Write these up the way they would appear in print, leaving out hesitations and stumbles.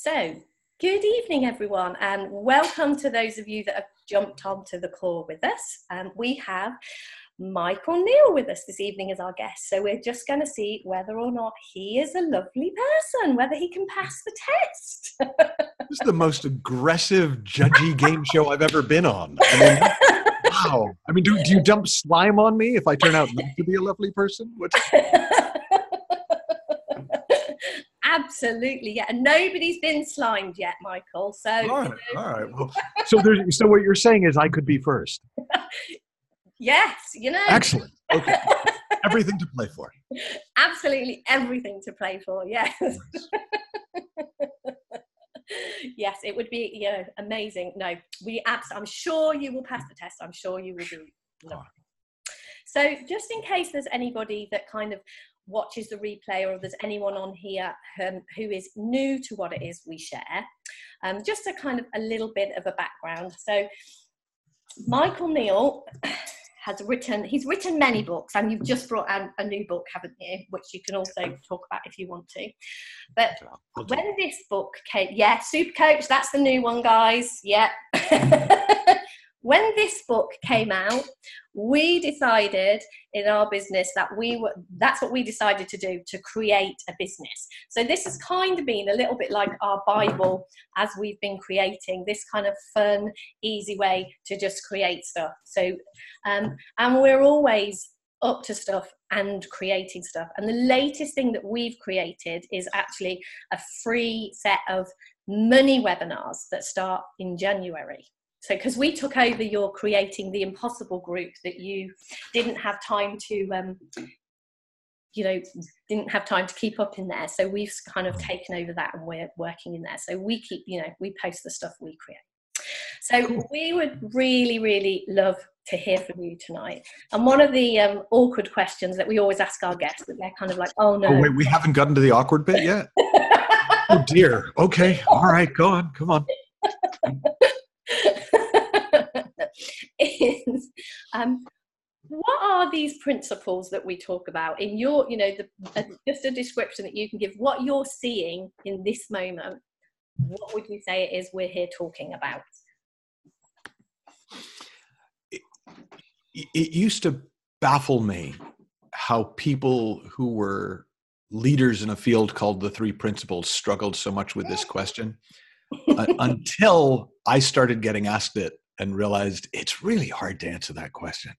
So, good evening, everyone, and welcome to those of you that have jumped onto the call with us. We have Michael Neill with us this evening as our guest. So we're just going to see whether or not he is a lovely person, whether he can pass the test. This is the most aggressive, judgy game show I've ever been on. I mean, wow. I mean, do you dump slime on me if I turn out not to be a lovely person? Absolutely, yeah. And nobody's been slimed yet, Michael. So all right. Well, so what you're saying is I could be first. Yes, Excellent. Okay. Everything to play for. Absolutely everything to play for, yes. Yes, it would be amazing. No, I'm sure you will pass the test. I'm sure you will do lovely. So just in case there's anybody that kind of watches the replay, or if there's anyone on here who is new to what it is we share, just a kind of a little bit of a background. So Michael Neill he's written many books, and you've just brought out a new book, haven't you, which you can also talk about if you want to. But when this book came, Super Coach, that's the new one, guys. When this book came out, we decided in our business that's what we decided to do, to create a business. So this has kind of been a little bit like our Bible as we've been creating this kind of fun, easy way to just create stuff. So, and we're always up to stuff and creating stuff. And the latest thing that we've created is actually a free set of money webinars that start in January. So, because we took over your Creating the Impossible group that you didn't have time to, didn't have time to keep up in there. So we've kind of taken over that, and we're working in there. So we keep, we post the stuff we create. So we would really, really love to hear from you tonight. And one of the awkward questions that we always ask our guests, that they're kind of like, oh no. Oh wait, we haven't gotten to the awkward bit yet? Oh dear. Okay. All right. Go on. Come on. Is what are these principles that we talk about in your, just a description that you can give what you're seeing in this moment? What would you say it is we're here talking about? It used to baffle me how people who were leaders in a field called the Three Principles struggled so much with this question until I started getting asked it and realized it's really hard to answer that question.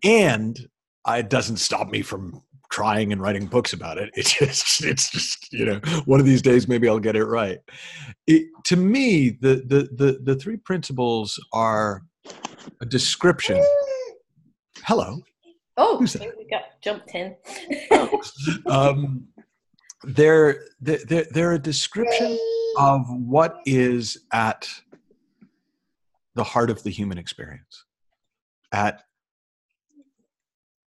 And it doesn't stop me from trying and writing books about it. It's just one of these days maybe I'll get it right. To me, the Three Principles are a description. Hello. Oh, who's that? We got jumped in. They're a description of what is at the heart of the human experience, at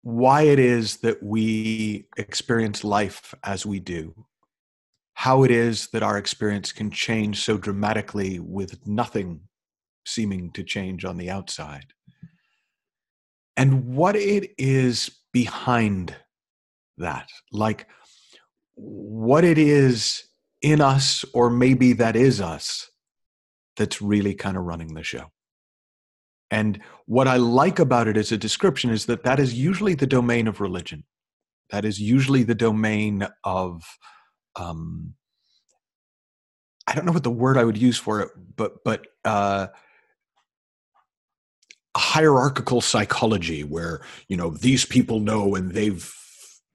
why it is that we experience life as we do, how it is that our experience can change so dramatically with nothing seeming to change on the outside, and what it is behind that, like what it is in us, or maybe that is us, that's really kind of running the show. And what I like about it as a description is that is usually the domain of religion. That is usually the domain of, I don't know what the word I would use for it, but hierarchical psychology, where, these people know and they've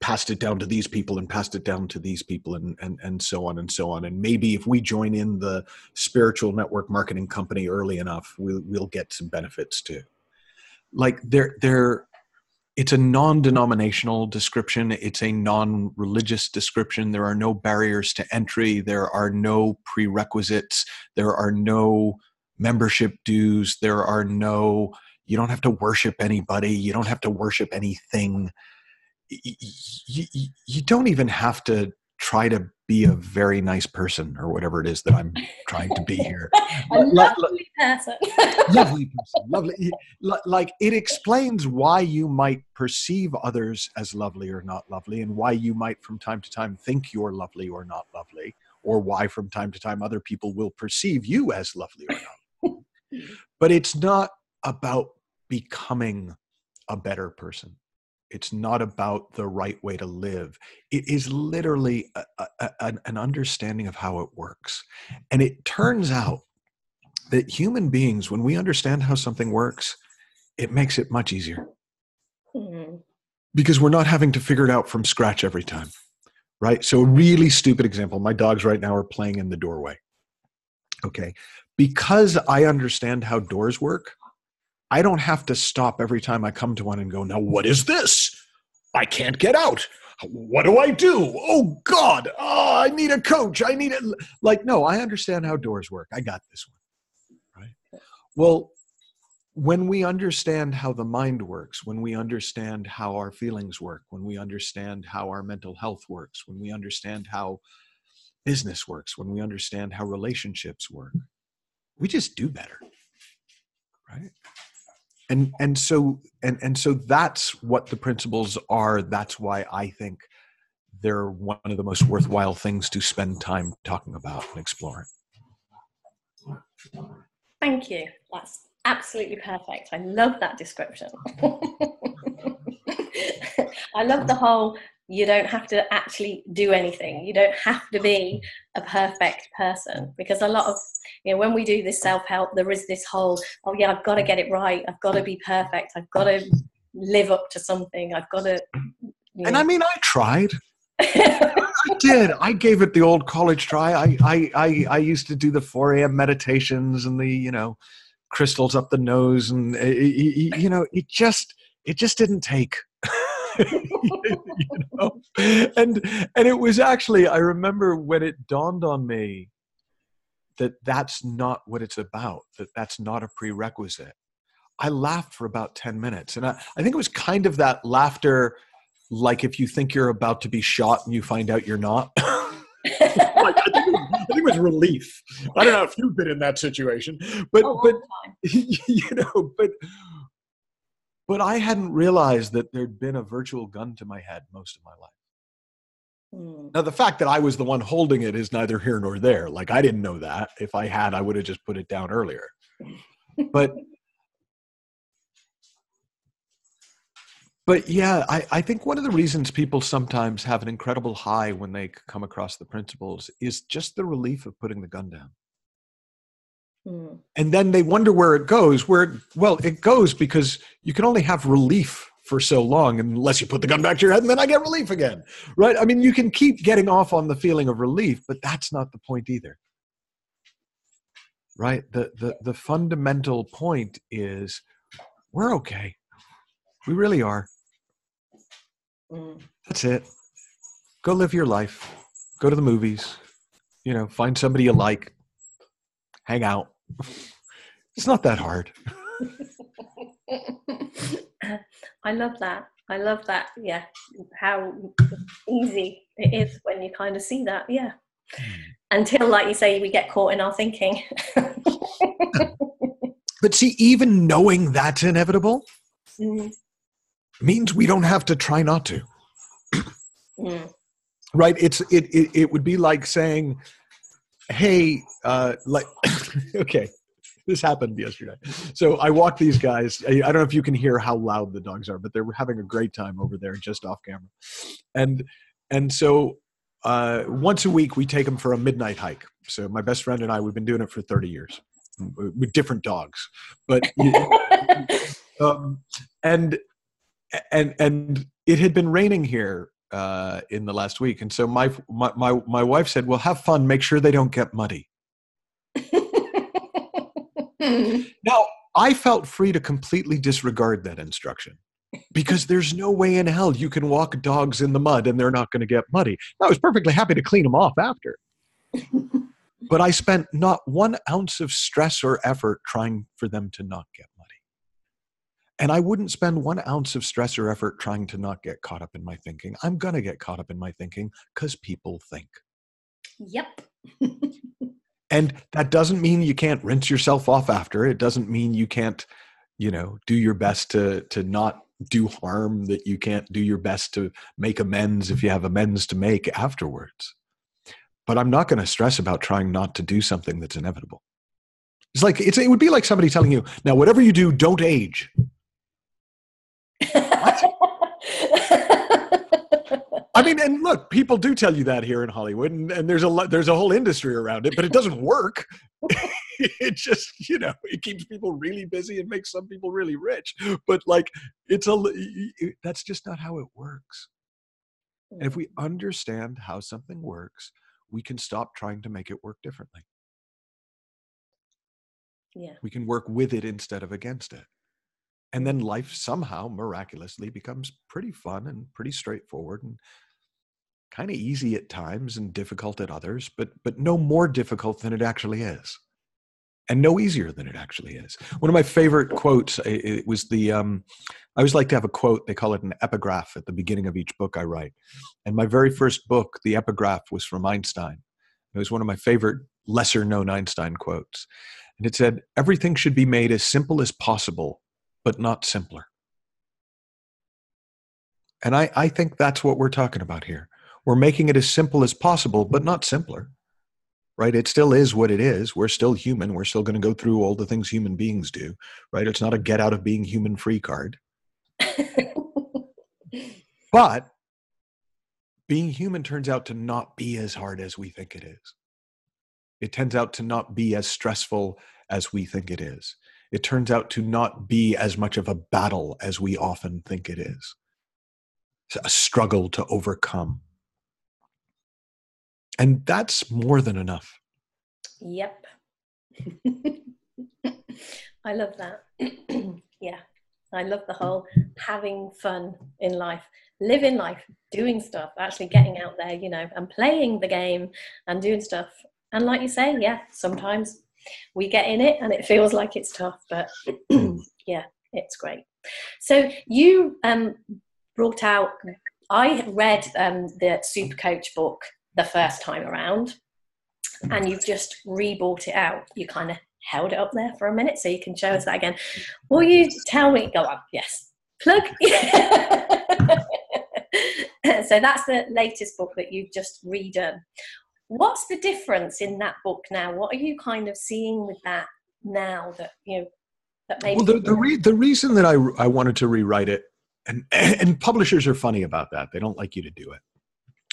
passed it down to these people and passed it down to these people and so on and so on. And maybe if we join in the spiritual network marketing company early enough, we'll get some benefits too. Like it's a non-denominational description. It's a non-religious description. There are no barriers to entry. There are no prerequisites. There are no membership dues. You don't have to worship anybody. You don't have to worship anything. You don't even have to try to be a very nice person, or whatever it is that I'm trying to be here. Lovely person. Lovely person. Lovely. Like, it explains why you might perceive others as lovely or not lovely, and why you might from time to time think you're lovely or not lovely, or why from time to time other people will perceive you as lovely or not. But it's not about becoming a better person. It's not about the right way to live. It is literally an understanding of how it works. And it turns out that human beings, when we understand how something works, it makes it much easier. Mm-hmm. Because we're not having to figure it out from scratch every time, right? So a really stupid example, my dogs right now are playing in the doorway. Okay. Because I understand how doors work, I don't have to stop every time I come to one and go, now what is this? I can't get out. What do I do? Oh God. Oh, I need a coach. I need it. Like, no, I understand how doors work. I got this one. Right. Well, when we understand how the mind works, when we understand how our feelings work, when we understand how our mental health works, when we understand how business works, when we understand how relationships work, we just do better. Right. And so that's what the principles are. That's why I think they're one of the most worthwhile things to spend time talking about and exploring. Thank you. That's absolutely perfect. I love that description. I love the whole, you don't have to actually do anything. You don't have to be a perfect person, because a lot of, when we do this self-help, there is this whole, oh yeah, I've got to get it right. I've got to be perfect. I've got to live up to something. I've got to. And I mean, I tried. I did. I gave it the old college try. I used to do the 4 a.m. meditations and the, crystals up the nose, and it just didn't take. And it was actually, I remember when it dawned on me that that's not what it's about, that's not a prerequisite. I laughed for about 10 minutes. And I think it was kind of that laughter, like if you think you're about to be shot and you find out you're not. I think it was relief. I don't know if you've been in that situation, but but I hadn't realized that there'd been a virtual gun to my head most of my life. Now, the fact that I was the one holding it is neither here nor there. Like, I didn't know that. If I had, I would have just put it down earlier. But yeah, I think one of the reasons people sometimes have an incredible high when they come across the principles is just the relief of putting the gun down. And then they wonder where it goes. It goes because you can only have relief for so long unless you put the gun back to your head, and then I get relief again, right? I mean, you can keep getting off on the feeling of relief, but that's not the point either, right? The fundamental point is we're okay. We really are. That's it. Go live your life. Go to the movies. Find somebody you like. Hang out. It's not that hard. I love that. Yeah. How easy it is when you kind of see that. Yeah. Until, like you say, we get caught in our thinking. But see, even knowing that's inevitable means we don't have to try not to. Right? It would be like saying, hey, okay, this happened yesterday. So I walked these guys. I don't know if you can hear how loud the dogs are, but they were having a great time over there just off camera. And so once a week we take them for a midnight hike. So my best friend and I, we've been doing it for 30 years with different dogs. But and it had been raining here in the last week, and so my wife said, well, have fun, make sure they don't get muddy. Now, I felt free to completely disregard that instruction, because there's no way in hell you can walk dogs in the mud and they're not going to get muddy. I was perfectly happy to clean them off after, but I spent not 1 ounce of stress or effort trying for them to not get muddy. And I wouldn't spend 1 ounce of stress or effort trying to not get caught up in my thinking. I'm going to get caught up in my thinking because people think. Yep. And that doesn't mean you can't rinse yourself off after. It doesn't mean you can't, do your best to not do harm, that you can't do your best to make amends if you have amends to make afterwards. but I'm not going to stress about trying not to do something that's inevitable. It's like, it would be like somebody telling you, now, whatever you do, don't age. What? I mean, and look, people do tell you that here in Hollywood, and there's a whole industry around it, but it doesn't work. It just, it keeps people really busy and makes some people really rich. But like, that's just not how it works. And if we understand how something works, we can stop trying to make it work differently. Yeah. We can work with it instead of against it. And then life somehow miraculously becomes pretty fun and pretty straightforward and kind of easy at times and difficult at others, but no more difficult than it actually is. And no easier than it actually is. One of my favorite quotes, it was I always like to have a quote, they call it an epigraph at the beginning of each book I write. And my very first book, the epigraph, was from Einstein. It was one of my favorite lesser known Einstein quotes. And it said, everything should be made as simple as possible, but not simpler. And I think that's what we're talking about here. We're making it as simple as possible, but not simpler. Right? It still is what it is. We're still human. We're still going to go through all the things human beings do. Right? It's not a get out of being human free card. But being human turns out to not be as hard as we think it is. It turns out to not be as stressful as we think it is. It turns out to not be as much of a battle as we often think it is. It's a struggle to overcome. And that's more than enough. Yep. I love that. Yeah. I love the whole having fun in life, living life, doing stuff, actually getting out there, and playing the game and doing stuff. And like you say, yeah, sometimes we get in it and it feels like it's tough, but yeah, it's great. So you brought out, I read the Super Coach book the first time around, and you've just rebought it out. You kind of held it up there for a minute, so you can show us that again. Will you tell me? Go on, yes. Plug. So that's the latest book that you've just redone. What's the difference in that book now? What are you kind of seeing with that now that that maybe? Well, the reason that I wanted to rewrite it, and publishers are funny about that. They don't like you to do it.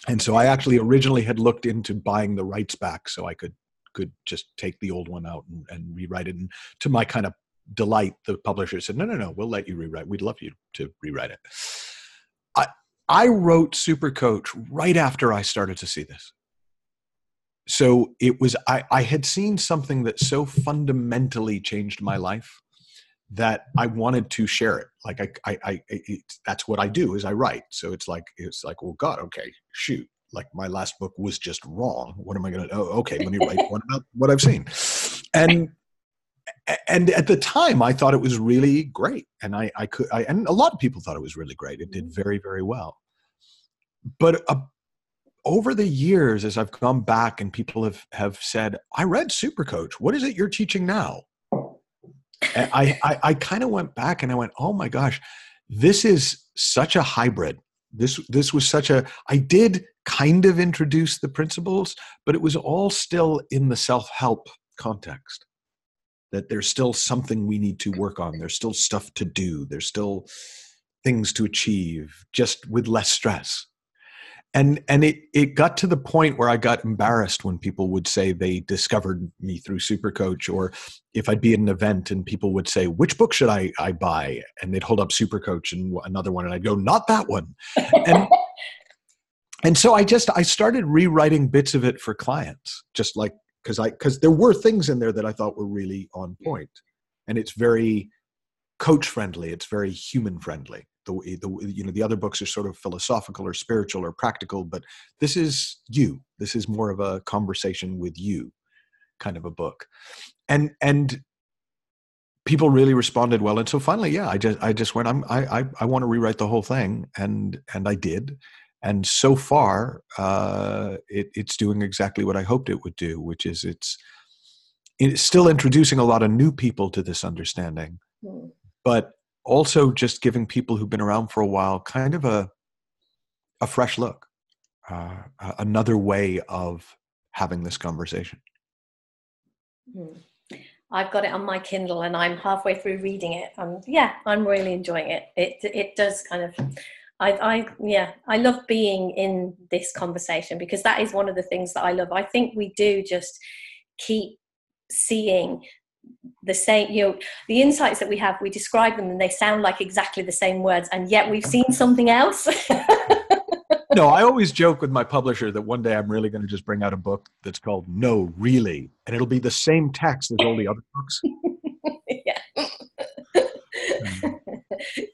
And so I actually originally had looked into buying the rights back so I could just take the old one out and rewrite it. And to my kind of delight, the publisher said, no, we'll let you rewrite. We'd love you to rewrite it. I wrote Super Coach right after I started to see this. So it was, I had seen something that so fundamentally changed my life that I wanted to share it. Like that's what I do is I write. So it's like, well, God, okay, shoot. Like my last book was just wrong. What am I going to, okay, let me write one about what I've seen. And at the time I thought it was really great. And and a lot of people thought it was really great. It did very, very well. But over the years, as I've gone back and people have said, I read Super Coach. What is it you're teaching now? And I kind of went back and I went, oh my gosh, this is such a hybrid. This was I did kind of introduce the principles, but it was all still in the self-help context, that there's still something we need to work on. There's still stuff to do. There's still things to achieve, just with less stress. And it got to the point where I got embarrassed when people would say they discovered me through Super Coach, or if I'd be at an event and people would say, which book should I buy? And they'd hold up Super Coach and another one, and I'd go, not that one. And so I started rewriting bits of it for clients, just like, because there were things in there that I thought were really on point. And it's very coach friendly. It's very human friendly. The other books are sort of philosophical or spiritual or practical, but this is you. This is more of a conversation with you kind of a book. And people really responded well. And so finally, yeah, I just went, I want to rewrite the whole thing. And I did. And so far, it's doing exactly what I hoped it would do, which is it's still introducing a lot of new people to this understanding, but also just giving people who've been around for a while kind of a fresh look, another way of having this conversation. I've got it on my Kindle and I'm halfway through reading it. Yeah, I'm really enjoying it. It does kind of, I love being in this conversation, because that is one of the things that I love. I think we do just keep seeing the same, the insights that we have, we describe them and they sound like exactly the same words, and yet we've seen something else. No, I always joke with my publisher that one day I'm really going to just bring out a book that's called No, Really, and it'll be the same text as all the other books. Yeah.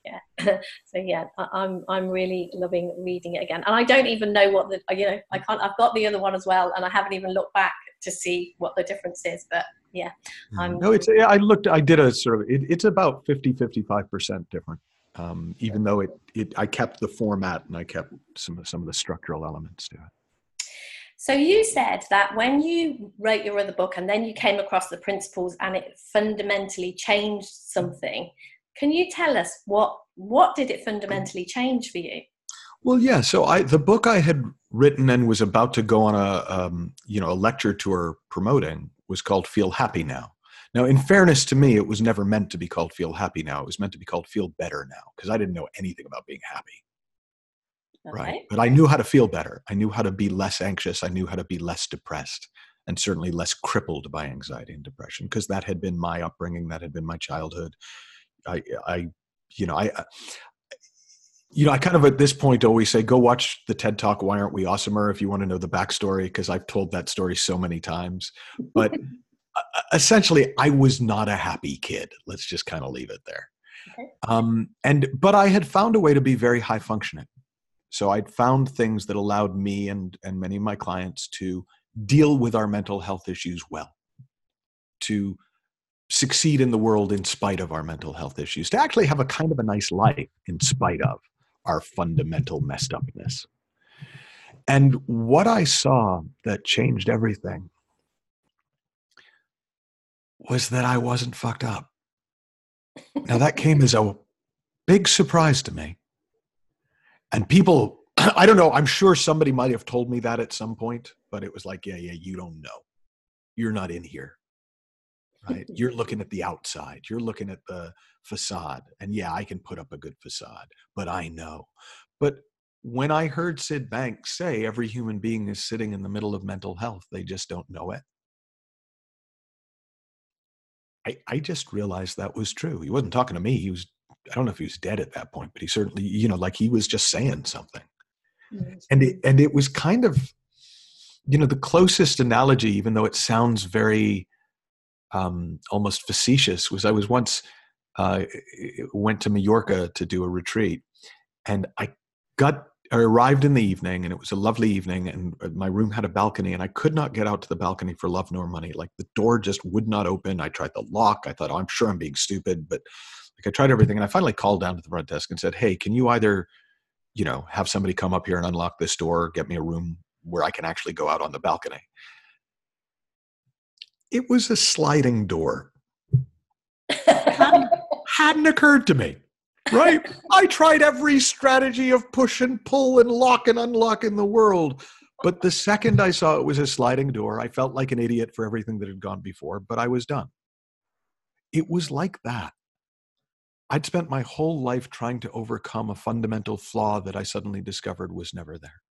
Yeah. So yeah, I'm really loving reading it again, and I don't even know what I can't. I've got the other one as well, and I haven't even looked back to see what the difference is. But yeah, no, I did a sort of. It's about 55% different. Even though I kept the format and I kept some of the structural elements to it. So you said that when you wrote your other book and then you came across the principles and it fundamentally changed something. Can you tell us what did it fundamentally change for you? Well, yeah. So the book I had written and was about to go on a lecture tour promoting was called Feel Happy Now. Now, in fairness to me, it was never meant to be called Feel Happy Now. It was meant to be called Feel Better Now, because I didn't know anything about being happy. Okay. Right. But I knew how to feel better. I knew how to be less anxious. I knew how to be less depressed, and certainly less crippled by anxiety and depression, because that had been my upbringing. That had been my childhood. I kind of at this point always say, go watch the TED Talk, Why Aren't We Awesomer, if you want to know the backstory, because I've told that story so many times. But essentially, I was not a happy kid. Let's just kind of leave it there. Okay. But I had found a way to be very high functioning. So I'd found things that allowed me and many of my clients to deal with our mental health issues well, to succeed in the world in spite of our mental health issues, to actually have a kind of a nice life in spite of our fundamental messed upness. And what I saw that changed everything was that I wasn't fucked up. Now that came as a big surprise to me. And people, I don't know, I'm sure somebody might have told me that at some point, but it was like, yeah, you don't know. You're not in here, right? You're looking at the outside. You're looking at the facade. And yeah, I can put up a good facade, but I know. But when I heard Sid Banks say every human being is sitting in the middle of mental health, they just don't know it. I just realized that was true. He wasn't talking to me. I don't know if he was dead at that point, but he certainly, like he was just saying something. And it was kind of, the closest analogy, even though it sounds very almost facetious, was I was once went to Mallorca to do a retreat, and I arrived in the evening, and it was a lovely evening, and my room had a balcony, and I could not get out to the balcony for love nor money. Like the door just would not open. I tried the lock. I thought, I'm sure I'm being stupid, but I tried everything. And I finally called down to the front desk and said, hey, can you either, have somebody come up here and unlock this door, get me a room where I can actually go out on the balcony? It was a sliding door. Hadn't occurred to me. Right? I tried every strategy of push and pull and lock and unlock in the world. But the second I saw it was a sliding door, I felt like an idiot for everything that had gone before, but I was done. It was like that. I'd spent my whole life trying to overcome a fundamental flaw that I suddenly discovered was never there.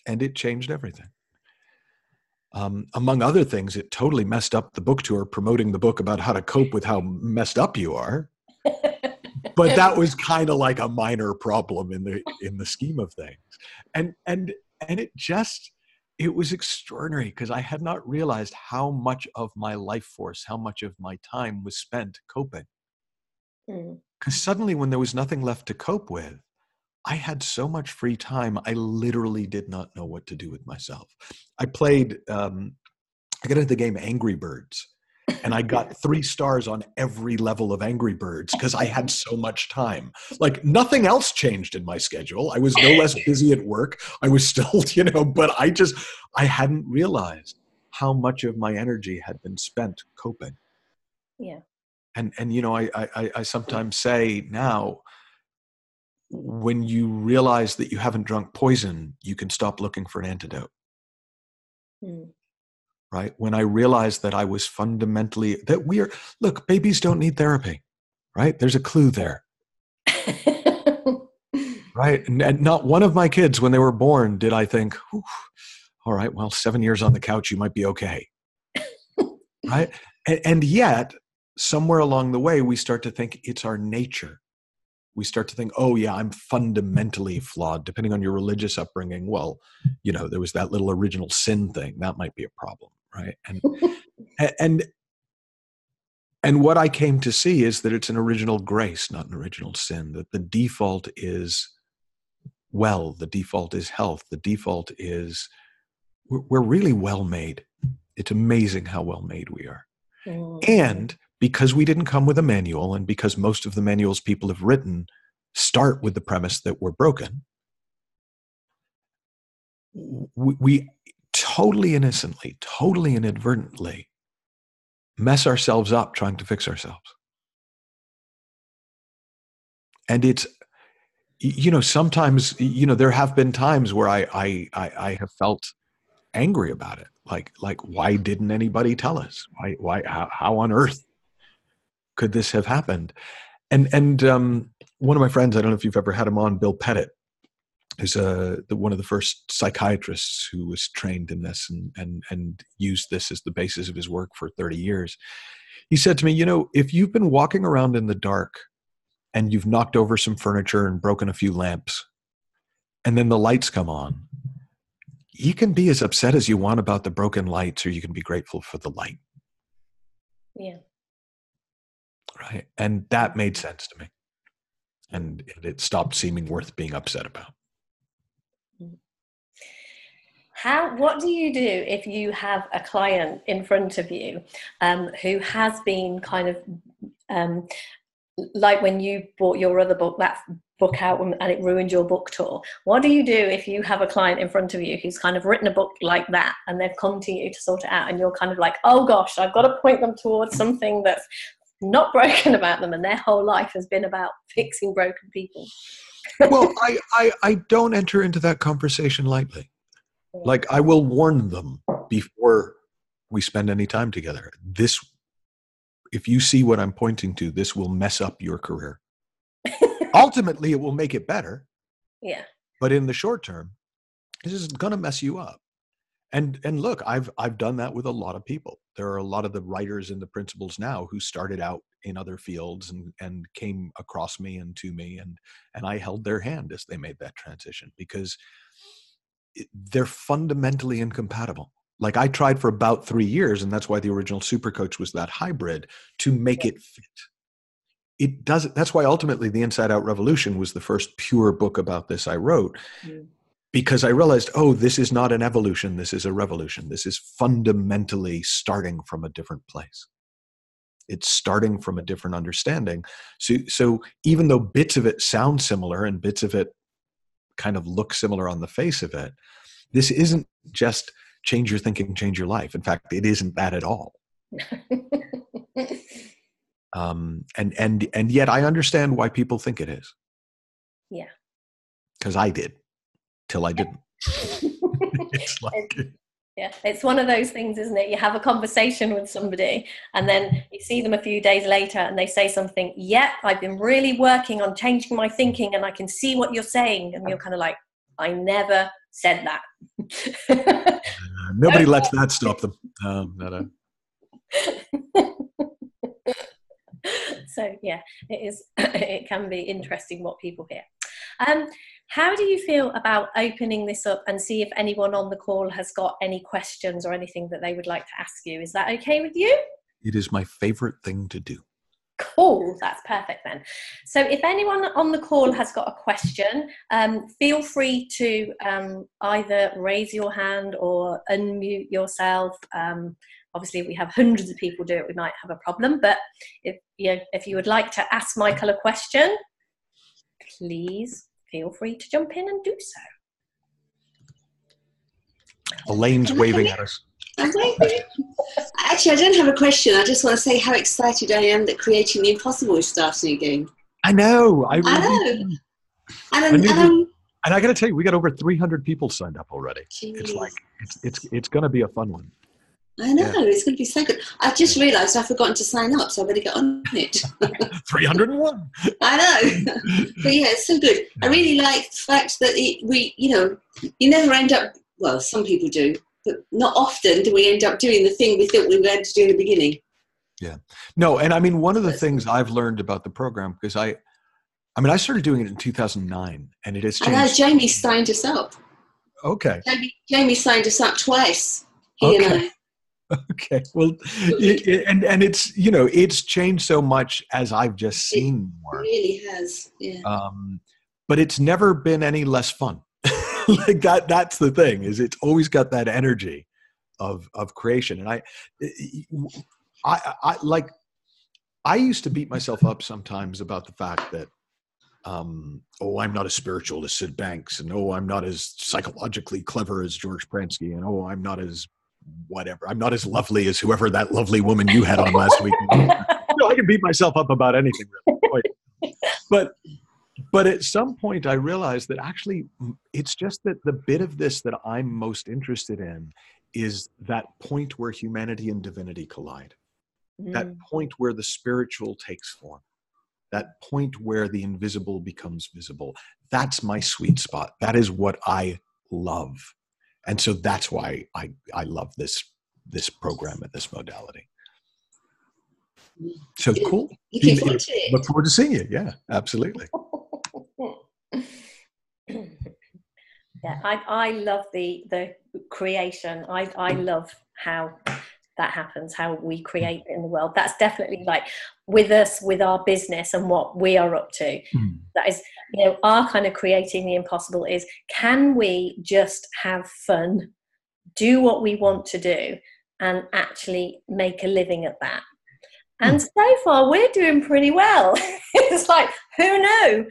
And it changed everything. Among other things, it totally messed up the book tour promoting the book about how to cope with how messed up you are. But that was kind of like a minor problem in the scheme of things. And it was extraordinary, because I had not realized how much of my life force, how much of my time was spent coping. Because suddenly when there was nothing left to cope with, I had so much free time, I literally did not know what to do with myself. I played, I got into the game Angry Birds. And I got 3 stars on every level of Angry Birds because I had so much time. Like nothing else changed in my schedule. I was no less busy at work. I was still, but I hadn't realized how much of my energy had been spent coping. Yeah. And I sometimes say now, when you realize that you haven't drunk poison, you can stop looking for an antidote. Mm. Right? When I realized that I was fundamentally, look, babies don't need therapy, right? There's a clue there, right? And not one of my kids, when they were born, did I think, all right, well, 7 years on the couch, you might be okay, right? And yet, somewhere along the way, we start to think it's our nature. We start to think, oh yeah, I'm fundamentally flawed. Depending on your religious upbringing, well, there was that little original sin thing. That might be a problem, right? And what I came to see is that it's an original grace, not an original sin. That the default is the default is health. The default is we're really well made. It's amazing how well made we are. And because we didn't come with a manual, and because most of the manuals people have written start with the premise that we're broken, we totally innocently, totally inadvertently mess ourselves up trying to fix ourselves. And it's, sometimes, there have been times where I have felt angry about it. Like, why didn't anybody tell us? How on earth could this have happened? And one of my friends, I don't know if you've ever had him on, Bill Pettit, who's one of the first psychiatrists who was trained in this and used this as the basis of his work for 30 years. He said to me, if you've been walking around in the dark and you've knocked over some furniture and broken a few lamps, and then the lights come on, you can be as upset as you want about the broken lights, or you can be grateful for the light. Yeah. Right. And that made sense to me. And it stopped seeming worth being upset about. What do you do if you have a client in front of you who has been kind of like when you bought your other book, that book out, and it ruined your book tour? What do you do if you have a client in front of you who's kind of written a book like that and they've come to you to sort it out, and you're kind of like, oh gosh, I've got to point them towards something that's not broken about them, and their whole life has been about fixing broken people? Well, I don't enter into that conversation lightly. Like, I will warn them before we spend any time together. If you see what I'm pointing to, this will mess up your career. Ultimately, it will make it better. Yeah. But in the short term, this is going to mess you up. And look, I've done that with a lot of people. There are a lot of the writers and the principals now who started out in other fields and came across me and to me, and I held their hand as they made that transition, because they're fundamentally incompatible. Like, I tried for about 3 years, and that's why the original Super Coach was that hybrid, to make it fit. It doesn't. That's why ultimately the Inside Out Revolution was the first pure book about this I wrote, because I realized, this is not an evolution. This is a revolution. This is fundamentally starting from a different place. It's starting from a different understanding. So even though bits of it sound similar and bits of it kind of look similar on the face of it, this isn't just change your thinking, change your life. In fact, it isn't that at all. And yet I understand why people think it is. Yeah. Because I did, till I didn't. It's like, yeah, it's one of those things, isn't it? You have a conversation with somebody, and then you see them a few days later, and they say something. Yeah, I've been really working on changing my thinking, and I can see what you're saying. And you're kind of like, I never said that. Nobody lets that stop them. No. So yeah, it is. It can be interesting what people hear. How do you feel about opening this up and see if anyone on the call has got any questions or anything that they would like to ask you? Is that okay with you? It is my favorite thing to do. Cool, that's perfect then. So if anyone on the call has got a question, feel free to either raise your hand or unmute yourself. Obviously, if we have hundreds of people do it, we might have a problem. But if you would like to ask Michael a question, please feel free to jump in and do so. Elaine's waving at us. I'm waving. Actually, I don't have a question. I just want to say how excited I am that Creating the Impossible is starting again. I know. I know. And And I got to tell you, we got over 300 people signed up already. Jeez. It's like, it's going to be a fun one. I know, it's going to be so good. I've just realised I've forgotten to sign up, so I better get on it. 301. I know. But yeah, it's so good. I really like the fact that you never end up, well, some people do, but not often do we end up doing the thing we thought we were going to do in the beginning. Yeah. No, and I mean, one of the things I've learned about the program, because I started doing it in 2009, and it has changed. I know, Jamie signed us up. Okay. Jamie signed us up twice. He and I. Okay. Well, and it's, it's changed so much as I've just seen more. It really has. Yeah. But it's never been any less fun. Like that's the thing, is it's always got that energy of creation. And I used to beat myself up sometimes about the fact that, I'm not as spiritual as Sid Banks, and I'm not as psychologically clever as George Pransky, and I'm not as whatever. I'm not as lovely as whoever that lovely woman you had on last week. I can beat myself up about anything, really. But at some point I realized that actually it's just that the bit of this that I'm most interested in is that point where humanity and divinity collide. That point where the spiritual takes form. That point where the invisible becomes visible. That's my sweet spot. That is what I love. And so that's why I love this program and this modality. So cool. Look forward to seeing you. Yeah, absolutely. Yeah, I love the creation. I love how that happens, how we create in the world. That's definitely like with us, with our business and what we are up to. That is, our kind of creating the impossible is, can we just have fun, do what we want to do, and actually make a living at that? And so far we're doing pretty well. It's like, who knew?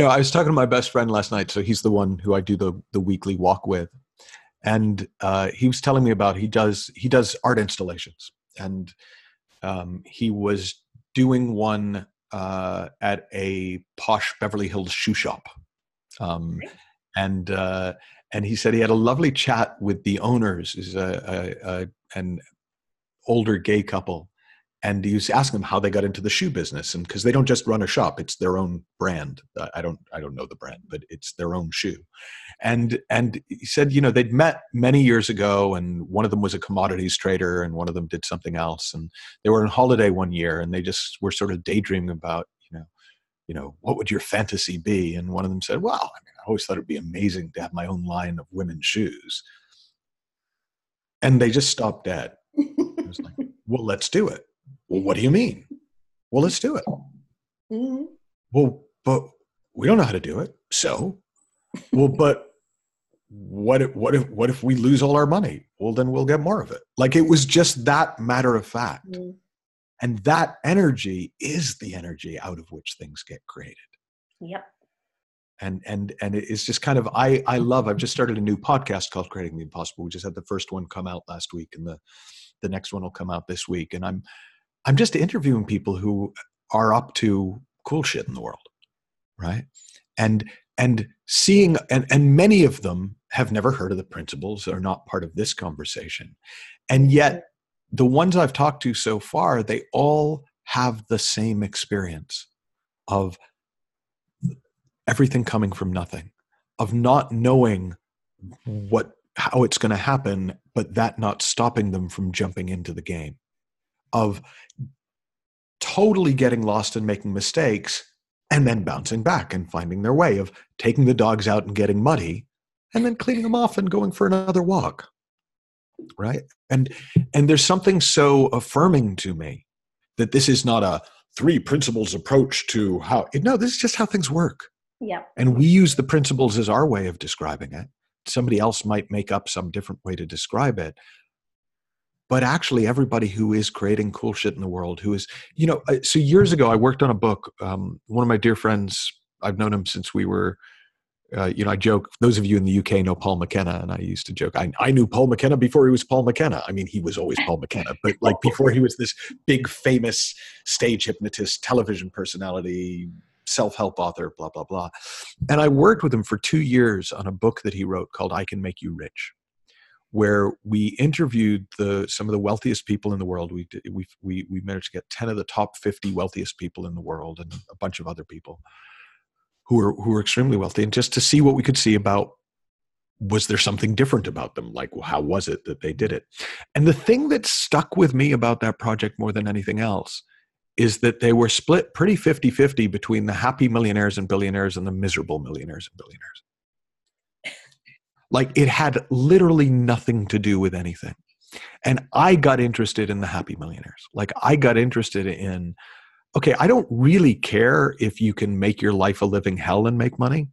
I was talking to my best friend last night. So he's the one who I do the weekly walk with. And he was telling me about, he does art installations, and he was doing one at a posh Beverly Hills shoe shop. And he said he had a lovely chat with the owners, is an older gay couple. And he was asking them how they got into the shoe business, and because they don't just run a shop, it's their own brand. I don't know the brand, but it's their own shoe. And he said, they'd met many years ago, and one of them was a commodities trader, and one of them did something else. And they were on holiday one year, and they just were sort of daydreaming about, what would your fantasy be? And one of them said, well, I always thought it'd be amazing to have my own line of women's shoes. And they just stopped dead. I was like, well, let's do it. Well, what do you mean? Well, let's do it. Mm-hmm. Well, but we don't know how to do it. So, well, but what if we lose all our money? Well, then we'll get more of it. Like, it was just that matter of fact. Mm-hmm. And that energy is the energy out of which things get created. Yep. And it's just kind of, I've just started a new podcast called Creating the Impossible. We just had the first one come out last week, and the next one will come out this week. And I'm just interviewing people who are up to cool shit in the world, right? And seeing, and many of them have never heard of the principles, are not part of this conversation. And yet the ones I've talked to so far, they all have the same experience of everything coming from nothing, of not knowing how it's going to happen, but that not stopping them from jumping into the game, of totally getting lost and making mistakes and then bouncing back and finding their way, of taking the dogs out and getting muddy and then cleaning them off and going for another walk. Right. And there's something so affirming to me that this is not a 3 principles approach to how, no, this is just how things work. Yeah. And we use the principles as our way of describing it. Somebody else might make up some different way to describe it. But actually, everybody who is creating cool shit in the world, who is, so years ago, I worked on a book. One of my dear friends, I've known him since we were, I joke, those of you in the UK know Paul McKenna, and I used to joke, I knew Paul McKenna before he was Paul McKenna. I mean, he was always Paul McKenna, but like before he was this big, famous stage hypnotist, television personality, self-help author, blah, blah, blah. And I worked with him for 2 years on a book that he wrote called I Can Make You Rich, where we interviewed some of the wealthiest people in the world. We managed to get 10 of the top 50 wealthiest people in the world and a bunch of other people who were extremely wealthy, and just to see what we could see about, was there something different about them? Like, well, how was it that they did it? And the thing that stuck with me about that project more than anything else is that they were split pretty 50-50 between the happy millionaires and billionaires and the miserable millionaires and billionaires. Like, it had literally nothing to do with anything. And I got interested in the happy millionaires. Like, I got interested in, okay, I don't really care if you can make your life a living hell and make money.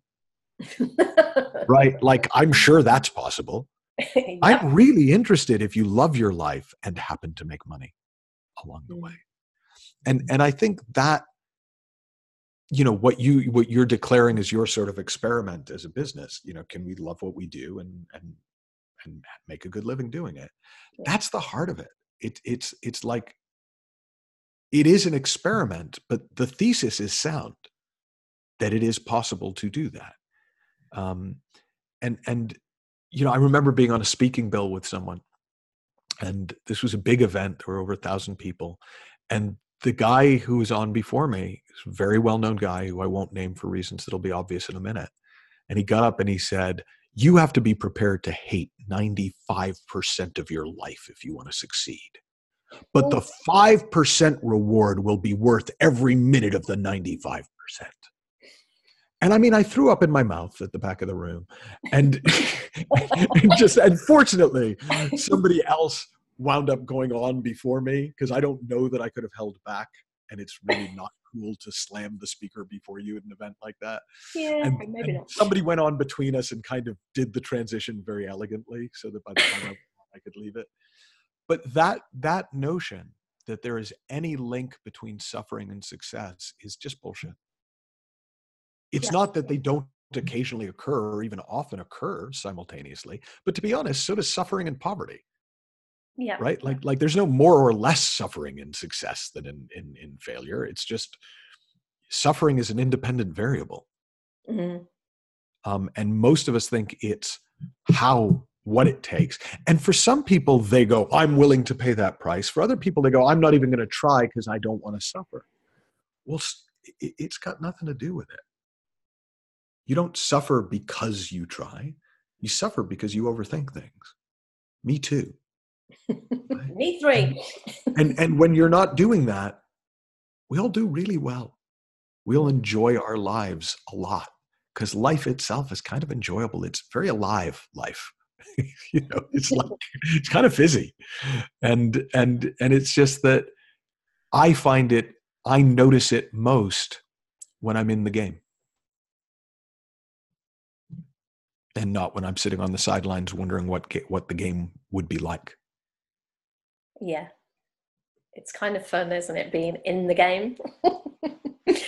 Right? Like, I'm sure that's possible. Yep. I'm really interested if you love your life and happen to make money along the way. And I think that, you know, what you're declaring is your sort of experiment as a business. You know, can we love what we do and make a good living doing it? That's the heart of it. It's like, it is an experiment, but the thesis is sound, that it is possible to do that. And you know, I remember being on a speaking bill with someone, and this was a big event. There were over 1,000 people, and the guy who was on before me, a very well-known guy who I won't name for reasons that'll be obvious in a minute. And he got up and he said, you have to be prepared to hate 95% of your life if you want to succeed. But the 5% reward will be worth every minute of the 95%. And I mean, I threw up in my mouth at the back of the room, and and fortunately, somebody else wound up going on before me, because I don't know that I could have held back, and it's really not cool to slam the speaker before you at an event like that. Yeah, and maybe not. Somebody went on between us and kind of did the transition very elegantly, so that by the time I could leave it. But that notion that there is any link between suffering and success is just bullshit. It's not that they don't occasionally occur or even often occur simultaneously, but to be honest, so does suffering and poverty. Yeah. Right? Like there's no more or less suffering in success than in failure. It's just suffering is an independent variable. Mm-hmm. And most of us think it's what it takes. And for some people, they go, I'm willing to pay that price. For other people, they go, I'm not even going to try because I don't want to suffer. Well, it's got nothing to do with it. You don't suffer because you try. You suffer because you overthink things. Me too. Right? Me three. And when you're not doing that, we all do really well. We'll enjoy our lives a lot, because life itself is kind of enjoyable. It's very alive life. You know, it's like, it's kind of fizzy. And it's just that I notice it most when I'm in the game. And not when I'm sitting on the sidelines wondering what the game would be like. Yeah. It's kind of fun, isn't it, being in the game?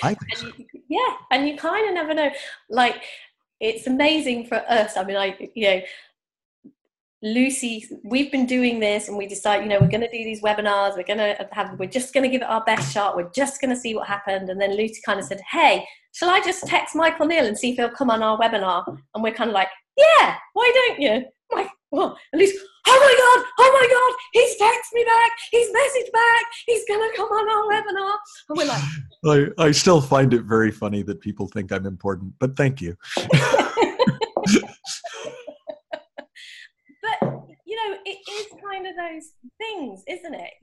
I think so. Yeah. And you kind of never know. Like, it's amazing for us. I mean, Lucy, we've been doing this, and we decide, we're going to do these webinars. We're just going to give it our best shot. We're just going to see what happened. And then Lucy kind of said, hey, shall I just text Michael Neill and see if he'll come on our webinar? And we're kind of like, yeah, why don't you? I'm like, well, and Lucy, oh my God, he's texted me back. He's messaged back. He's going to come on our webinar. And we're like, I still find it very funny that people think I'm important, but thank you. But, it is kind of those things, isn't it?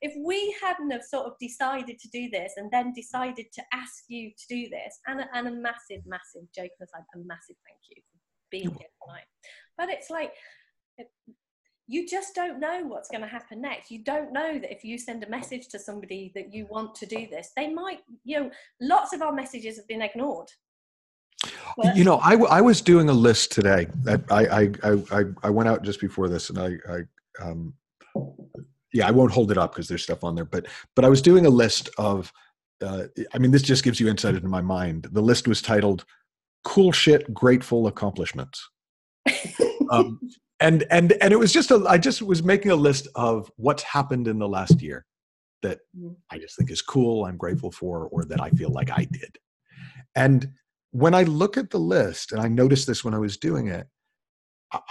If we hadn't have sort of decided to do this and then decided to ask you to do this, and a massive, massive joke aside, a massive thank you for being here tonight. But it's like, you just don't know what's going to happen next. You don't know that if you send a message to somebody that you want to do this, they might, lots of our messages have been ignored. But, I was doing a list today. I went out just before this, and I won't hold it up because there's stuff on there. But I was doing a list of, this just gives you insight into my mind. The list was titled "Cool Shit, Grateful Accomplishments," and it was I just was making a list of what's happened in the last year that I just think is cool, I'm grateful for, or that I feel like I did. And when I look at the list, and I noticed this when I was doing it,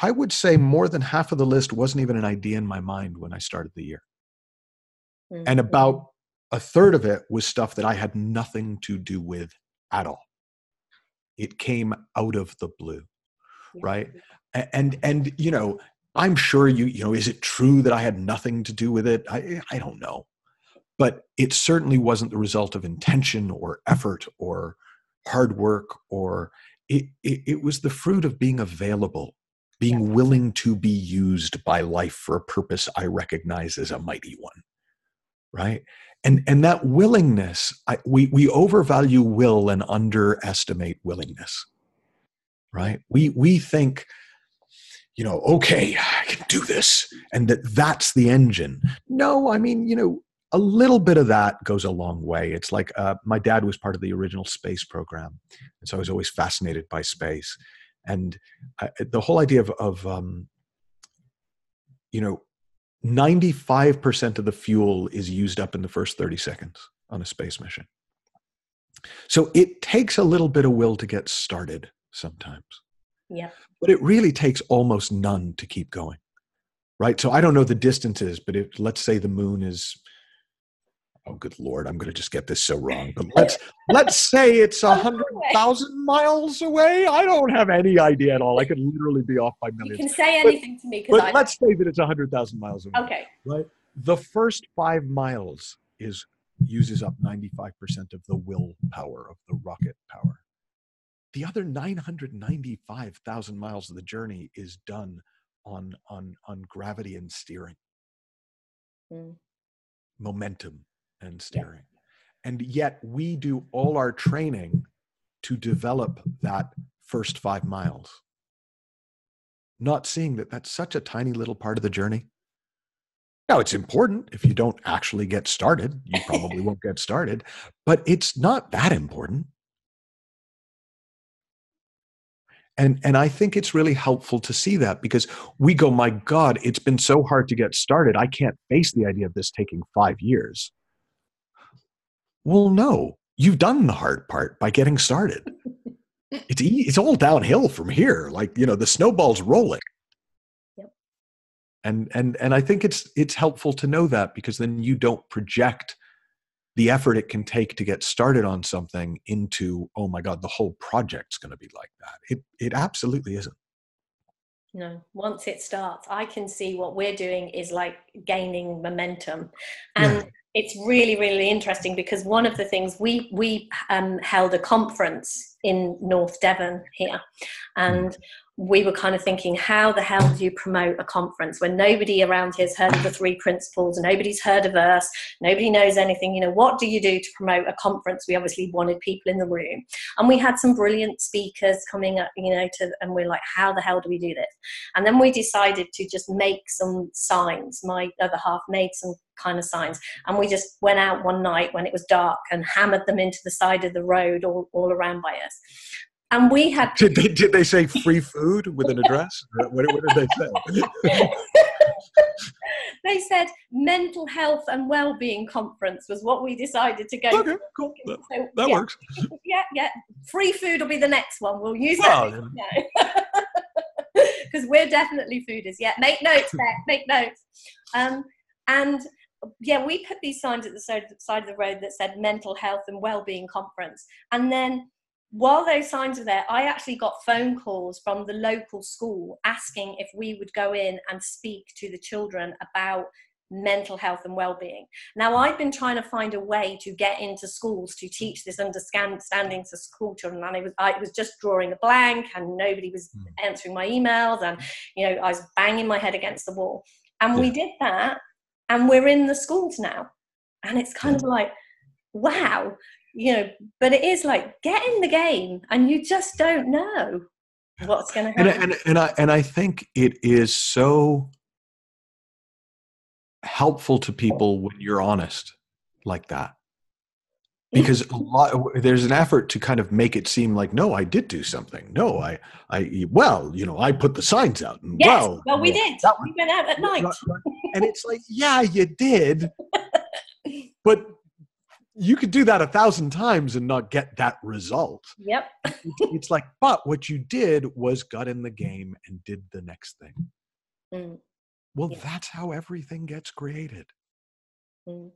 I would say more than half of the list wasn't even an idea in my mind when I started the year. Mm-hmm. And about a third of it was stuff that I had nothing to do with at all. It came out of the blue, right? And you know, I'm sure you know, is it true that I had nothing to do with it? I don't know. But it certainly wasn't the result of intention or effort or hard work, or it was the fruit of being available, being willing to be used by life for a purpose I recognize as a mighty one, right? And that willingness, we overvalue will and underestimate willingness, right? We think, you know, okay, I can do this, and that's the engine. No, I mean, you know, a little bit of that goes a long way. It's like my dad was part of the original space program, and so I was always fascinated by space. And the whole idea of you know, 95% of the fuel is used up in the first 30 seconds on a space mission. So it takes a little bit of will to get started sometimes. Yeah. But it really takes almost none to keep going, right? So I don't know the distances, but if, let's say the moon is, oh, good Lord, I'm going to just get this so wrong. But let's say it's 100,000 miles away. I don't have any idea at all. I could literally be off by millions. You can say anything to me. But let's say that it's 100,000 miles away. Okay. Right? The first 5 miles uses up 95% of the willpower, of the rocket power. The other 995,000 miles of the journey is done on gravity and steering, momentum and steering. And yet we do all our training to develop that first 5 miles, not seeing that that's such a tiny little part of the journey. Now, it's important. If you don't actually get started, you probably won't get started, but it's not that important. And I think it's really helpful to see that, because we go, my God, it's been so hard to get started. I can't face the idea of this taking 5 years. Well, no, you've done the hard part by getting started. It's all downhill from here. Like, you know, the snowball's rolling. Yep. And I think it's helpful to know that, because then you don't project the effort it can take to get started on something into, oh my God, the whole project's going to be like that. It absolutely isn't. No, once it starts, I can see what we're doing is like gaining momentum. And it's really, really interesting, because one of the things we held a conference in North Devon here, and we were kind of thinking, how the hell do you promote a conference when nobody around here has heard of the 3 principles, nobody's heard of us, nobody knows anything? You know, what do you do to promote a conference? We obviously wanted people in the room, and we had some brilliant speakers coming up, you know, and we're like, how the hell do we do this? And then we decided to just make some signs. My other half made some kind of signs, and we just went out one night when it was dark and hammered them into the side of the road all around by us. And we had did they say free food with an address? What did they say? They said mental health and well-being conference was what we decided to go. Okay, cool. That works. Yeah. Free food will be the next one. We'll use that. Because we're definitely foodies. Yeah, make notes, Beth. Make notes. And yeah, we put these signs at the side of the road that said mental health and well-being conference. And then while those signs were there, I actually got phone calls from the local school asking if we would go in and speak to the children about mental health and well-being. Now, I've been trying to find a way to get into schools to teach this understanding to school children, and I was just drawing a blank, and nobody was answering my emails, and you know, I was banging my head against the wall. And we did that, and we're in the schools now, and it's kind of like, wow. You know, but it is like, get in the game, and you just don't know what's going to happen. And I think it is so helpful to people when you're honest like that, because there's an effort to kind of make it seem like, no, I did do something. No, I put the signs out. And yes, well, we did. We went out at night. And it's like, yeah, you did, but you could do that 1,000 times and not get that result. Yep. It's like, but what you did was got in the game and did the next thing. Mm. Well, Yeah. that's how everything gets created. Mm.